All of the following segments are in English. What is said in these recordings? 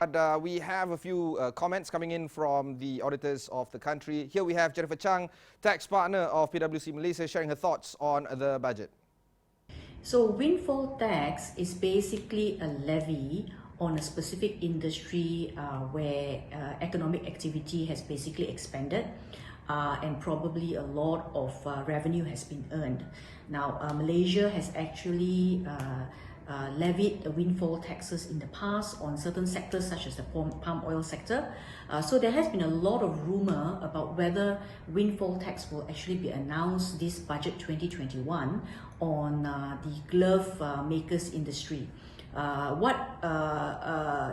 We have a few comments coming in from the auditors of the country. Here we have Jennifer Chang, tax partner of PwC Malaysia, sharing her thoughts on the budget. So windfall tax is basically a levy on a specific industry where economic activity has basically expanded and probably a lot of revenue has been earned. Now, Malaysia has actually levied the windfall taxes in the past on certain sectors such as the palm oil sector. So there has been a lot of rumor about whether windfall tax will actually be announced this budget 2021 on the glove makers industry. What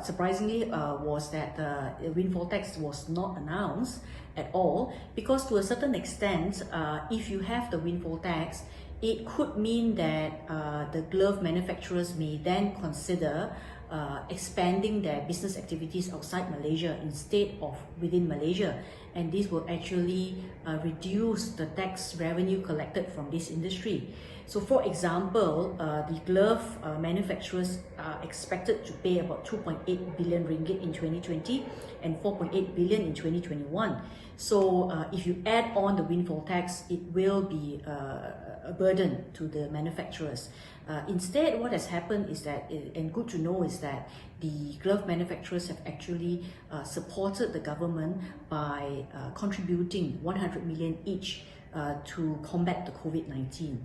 surprisingly was that the windfall tax was not announced at all, because to a certain extent, if you have the windfall tax, it could mean that the glove manufacturers may then consider expanding their business activities outside Malaysia instead of within Malaysia, and this will actually reduce the tax revenue collected from this industry. So for example, the glove manufacturers are expected to pay about 2.8 billion ringgit in 2020 and 4.8 billion in 2021. So if you add on the windfall tax, it will be a burden to the manufacturers. Instead, what has happened is that, and good to know, is that the glove manufacturers have actually supported the government by contributing 100 million each to combat the COVID-19.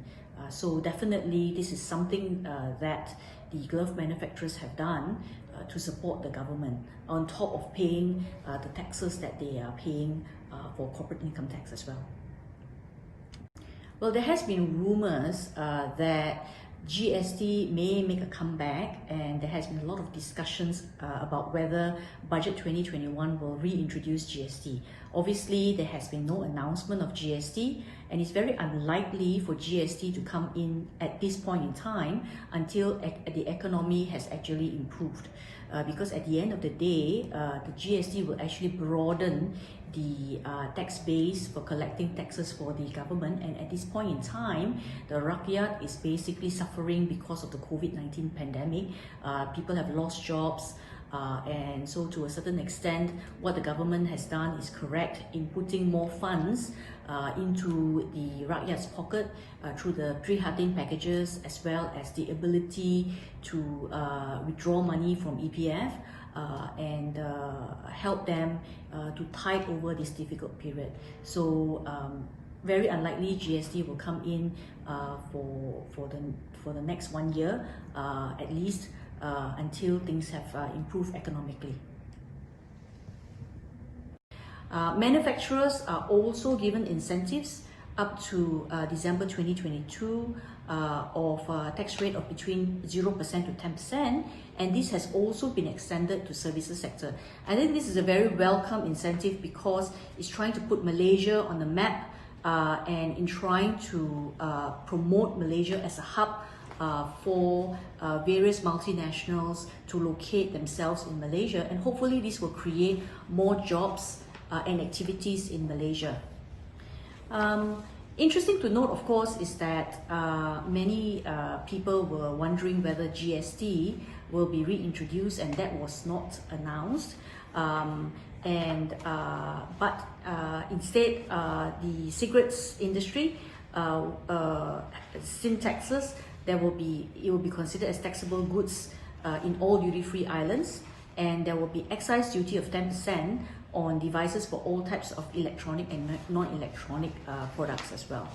So definitely this is something that the glove manufacturers have done to support the government, on top of paying the taxes that they are paying for corporate income tax as well. Well, there has been rumors that GST may make a comeback, and there has been a lot of discussions about whether Budget 2021 will reintroduce GST. Obviously, there has been no announcement of GST, and it's very unlikely for GST to come in at this point in time until the economy has actually improved. Because at the end of the day, the GST will actually broaden the tax base for collecting taxes for the government, and at this point in time, the rakyat is basically suffering because of the COVID-19 pandemic. People have lost jobs, and so to a certain extent, what the government has done is correct in putting more funds into the rakyat's pocket through the Prihatin packages, as well as the ability to withdraw money from EPF and help them to tide over this difficult period. So very unlikely GST will come in for the next 1 year, at least until things have improved economically. Manufacturers are also given incentives up to December 2022 of a tax rate of between 0% to 10%, and this has also been extended to services sector. I think this is a very welcome incentive because it's trying to put Malaysia on the map and in trying to promote Malaysia as a hub for various multinationals to locate themselves in Malaysia, and hopefully this will create more jobs and activities in Malaysia. Interesting to note, of course, is that many people were wondering whether GST will be reintroduced, and that was not announced. Instead, the cigarettes industry, sin taxes, it will be considered as taxable goods in all duty-free islands, and there will be excise duty of 10% on devices for all types of electronic and non-electronic products as well.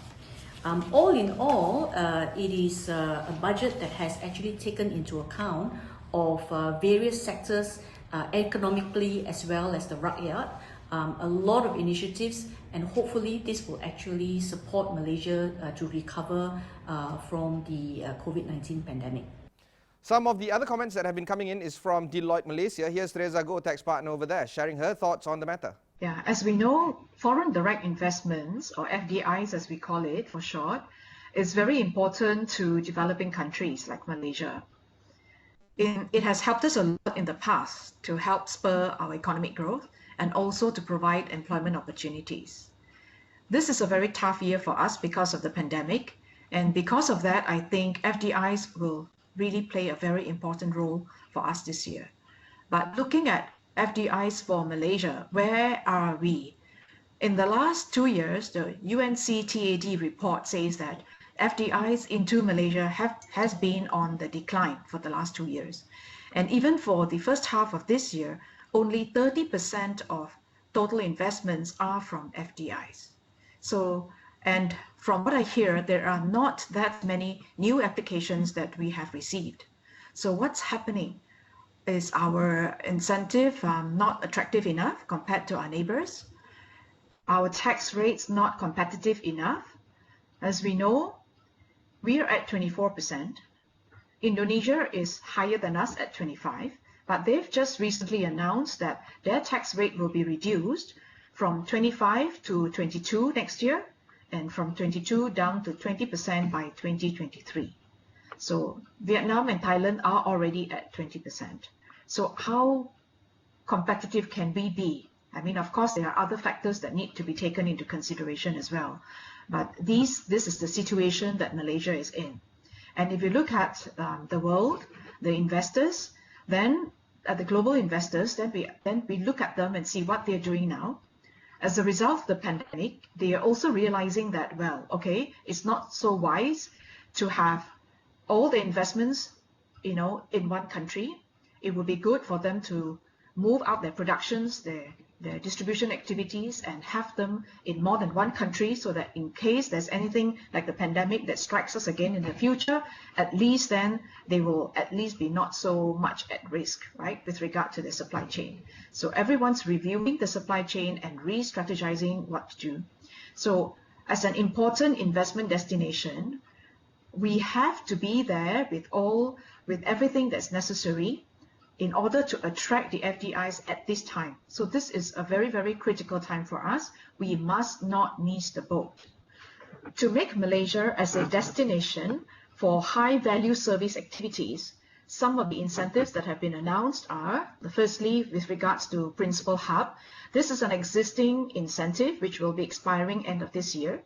All in all, it is a budget that has actually taken into account of various sectors economically as well as the rakyat, a lot of initiatives, and hopefully this will actually support Malaysia to recover from the COVID-19 pandemic. Some of the other comments that have been coming in is from Deloitte Malaysia. Here's Theresa Goh, tax partner over there, sharing her thoughts on the matter. Yeah, as we know, foreign direct investments, or FDIs as we call it for short, is very important to developing countries like Malaysia. It has helped us a lot in the past to help spur our economic growth and also to provide employment opportunities. This is a very tough year for us because of the pandemic, and because of that, I think FDIs will really play a very important role for us this year. But looking at FDIs for Malaysia, where are we? In the last 2 years, the UNCTAD report says that FDIs into Malaysia has been on the decline for the last 2 years. And even for the first half of this year, only 30% of total investments are from FDIs. So, and from what I hear, there are not that many new applications that we have received. So what's happening? Is our incentive not attractive enough compared to our neighbors? Our tax rates not competitive enough? As we know, we are at 24%. Indonesia is higher than us at 25%, but they've just recently announced that their tax rate will be reduced from 25 to 22 next year, and from 22 down to 20% by 2023. So Vietnam and Thailand are already at 20%. So how competitive can we be? I mean, of course, there are other factors that need to be taken into consideration as well. But this is the situation that Malaysia is in. And if you look at the world, the investors, then at the global investors, then we look at them and see what they're doing now. As a result of the pandemic, they are also realizing that, well, okay, it's not so wise to have all the investments, in one country. It would be good for them to move out their productions, their distribution activities, and have them in more than one country, so that in case there's anything like the pandemic that strikes us again in the future, at least then they will at least be not so much at risk, right, with regard to the supply chain. So everyone's reviewing the supply chain and re-strategizing what to do. So as an important investment destination, we have to be there with everything that's necessary in order to attract the FDIs at this time. So this is a very, very critical time for us. We must not miss the boat. To make Malaysia as a destination for high value service activities, some of the incentives that have been announced are, firstly, with regards to Principal Hub. This is an existing incentive which will be expiring end of this year.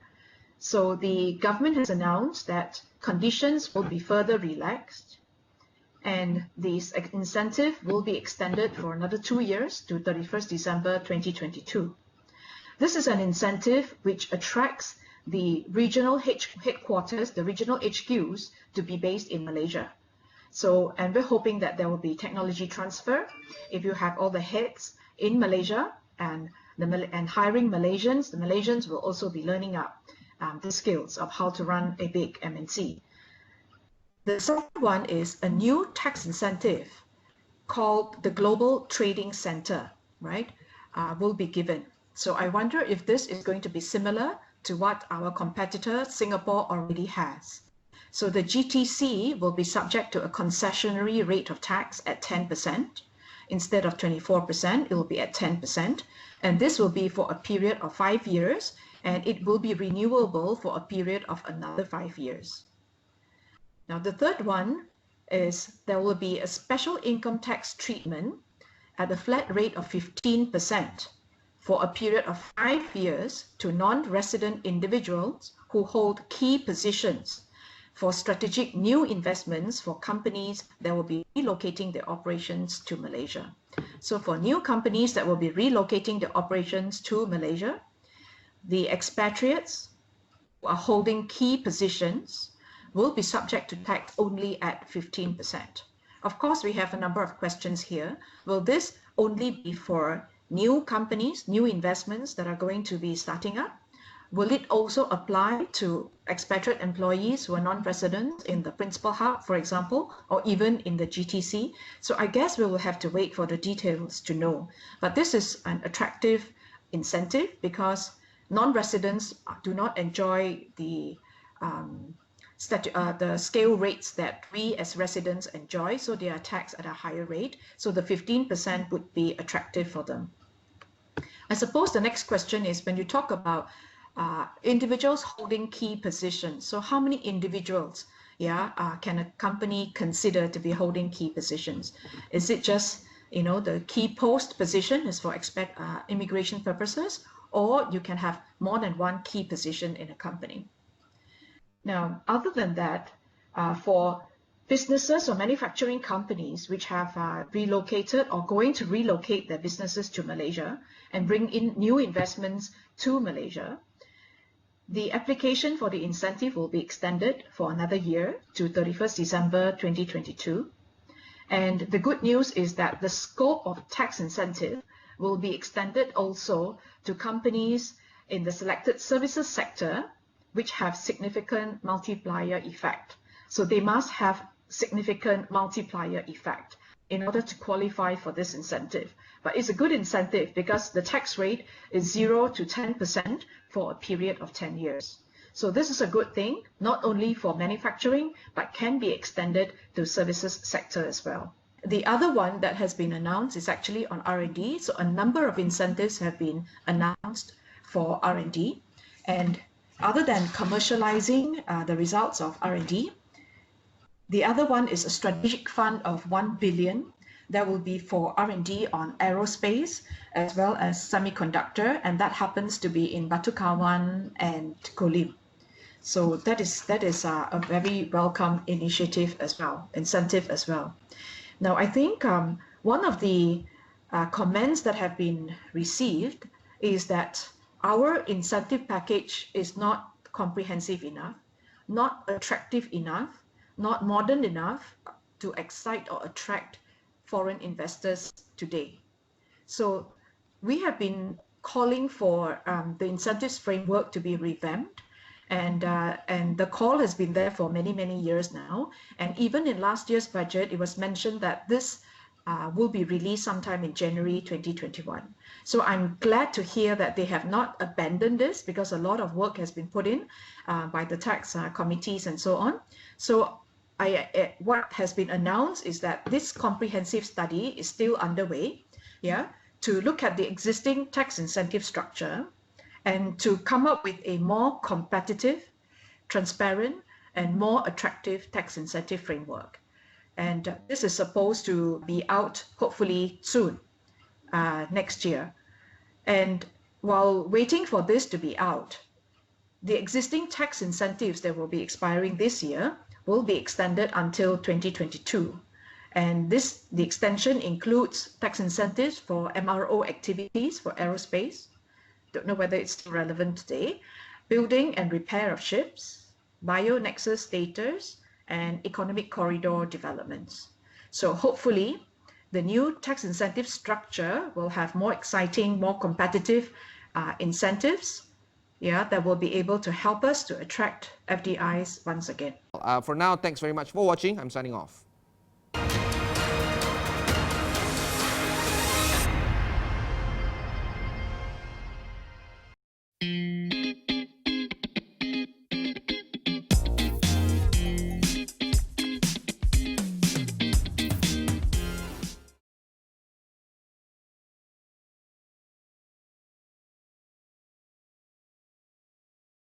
So the government has announced that conditions will be further relaxed, and this incentive will be extended for another 2 years to 31st December 2022. This is an incentive which attracts the regional headquarters, the regional HQs, to be based in Malaysia. So, and we're hoping that there will be technology transfer. If you have all the heads in Malaysia and hiring Malaysians, the Malaysians will also be learning up the skills of how to run a big MNC. The second one is a new tax incentive called the Global Trading Center, right, will be given. So I wonder if this is going to be similar to what our competitor Singapore already has. So the GTC will be subject to a concessionary rate of tax at 10%. Instead of 24%, it will be at 10%. And this will be for a period of 5 years, and it will be renewable for a period of another 5 years. Now, the third one is there will be a special income tax treatment at a flat rate of 15% for a period of 5 years to non-resident individuals who hold key positions for strategic new investments for companies that will be relocating their operations to Malaysia. So for new companies that will be relocating their operations to Malaysia, the expatriates who are holding key positions will be subject to tax only at 15%. Of course, we have a number of questions here. Will this only be for new companies, new investments that are going to be starting up? Will it also apply to expatriate employees who are non-residents in the Principal Hub, for example, or even in the GTC? So I guess we will have to wait for the details to know. But this is an attractive incentive because non-residents do not enjoy the scale rates that we as residents enjoy, so they are taxed at a higher rate. So the 15% would be attractive for them. I suppose the next question is when you talk about individuals holding key positions. So how many individuals can a company consider to be holding key positions? Is it just, the key post position is for immigration purposes, or you can have more than one key position in a company? Now, other than that, for businesses or manufacturing companies which have relocated or going to relocate their businesses to Malaysia and bring in new investments to Malaysia, the application for the incentive will be extended for another year to 31st December 2022. And the good news is that the scope of tax incentive will be extended also to companies in the selected services sector which have significant multiplier effect. So they must have significant multiplier effect in order to qualify for this incentive. But it's a good incentive because the tax rate is 0 to 10% for a period of 10 years. So this is a good thing, not only for manufacturing, but can be extended to services sector as well. The other one that has been announced is actually on R&D. So a number of incentives have been announced for R&D. And other than commercializing the results of R&D, the other one is a strategic fund of 1 billion that will be for R&D on aerospace as well as semiconductor, and that happens to be in Batu Kawan and Kolim. So that is a very welcome initiative as well, incentive as well. Now, I think one of the comments that have been received is that our incentive package is not comprehensive enough, not attractive enough, not modern enough to excite or attract foreign investors today. So we have been calling for the incentives framework to be revamped, and the call has been there for many, many years now. And even in last year's budget, it was mentioned that this will be released sometime in January 2021. So I'm glad to hear that they have not abandoned this, because a lot of work has been put in by the tax committees and so on. So what has been announced is that this comprehensive study is still underway, to look at the existing tax incentive structure and to come up with a more competitive, transparent, and more attractive tax incentive framework. And this is supposed to be out hopefully soon, next year. And while waiting for this to be out, the existing tax incentives that will be expiring this year will be extended until 2022. And the extension includes tax incentives for MRO activities for aerospace. Don't know whether it's still relevant today. Building and repair of ships, bio-nexus status, and economic corridor developments. So hopefully, the new tax incentive structure will have more exciting, more competitive incentives, that will be able to help us to attract FDIs once again. For now, thanks very much for watching. I'm signing off.